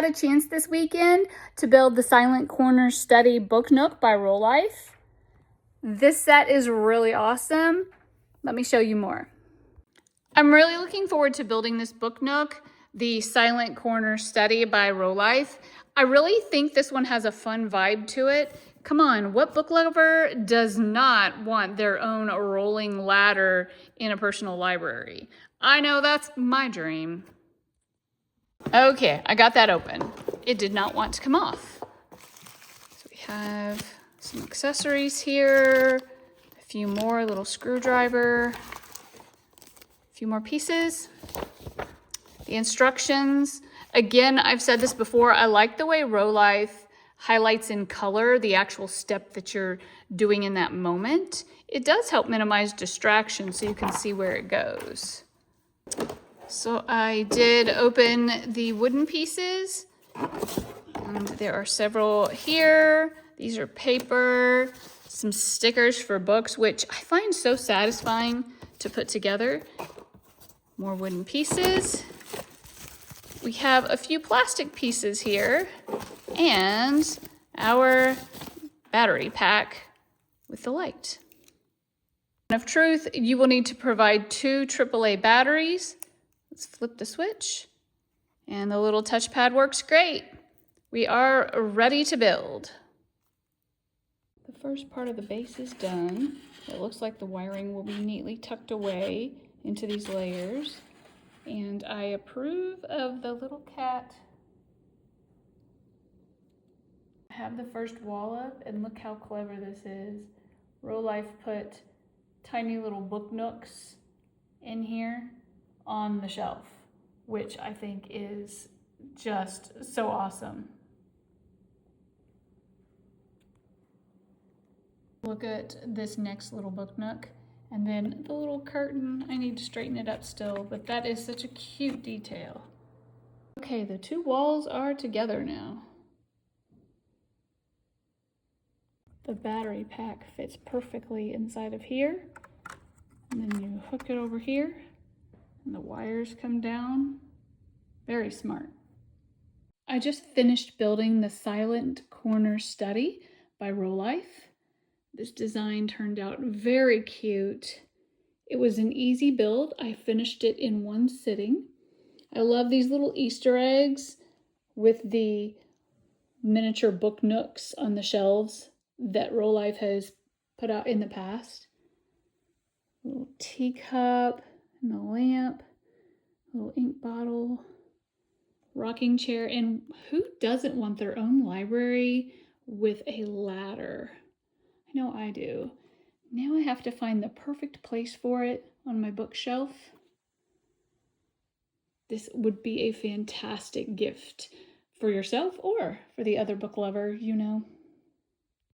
a chance this weekend to build the Silent Corner Study Book Nook by Rolife. This set is really awesome. Let me show you more. I'm really looking forward to building this book nook, the Silent Corner Study by Rolife. I really think this one has a fun vibe to it. Come on, what book lover does not want their own rolling ladder in a personal library? I know that's my dream. Okay, I got that open. It did not want to come off. So we have some accessories here, a few more, little screwdriver, a few more pieces. The instructions, again, I've said this before, I like the way Rolife highlights in color the actual step that you're doing in that moment. It does help minimize distraction so you can see where it goes. So I did open the wooden pieces. There are several here. These are paper, some stickers for books, which I find so satisfying to put together. More wooden pieces. We have a few plastic pieces here and our battery pack with the light. Of truth, you will need to provide 2 AAA batteries. Let's flip the switch and the little touchpad works great. We are ready to build. The first part of the base is done. It looks like the wiring will be neatly tucked away into these layers. And I approve of the little cat. I have the first wall up and look how clever this is. Rolife put tiny little book nooks in here on the shelf, which I think is just so awesome. Look at this next little book nook. And then the little curtain, I need to straighten it up still, but that is such a cute detail. Okay, the 2 walls are together now. The battery pack fits perfectly inside of here. And then you hook it over here and the wires come down. Very smart. I just finished building the Silent Corner Study by Rolife. This design turned out very cute. It was an easy build. I finished it in one sitting. I love these little Easter eggs with the miniature book nooks on the shelves that Rolife has put out in the past. A little teacup and the lamp, a little ink bottle, rocking chair, and who doesn't want their own library with a ladder? I know I do. Now I have to find the perfect place for it on my bookshelf. This would be a fantastic gift for yourself or for the other book lover you know.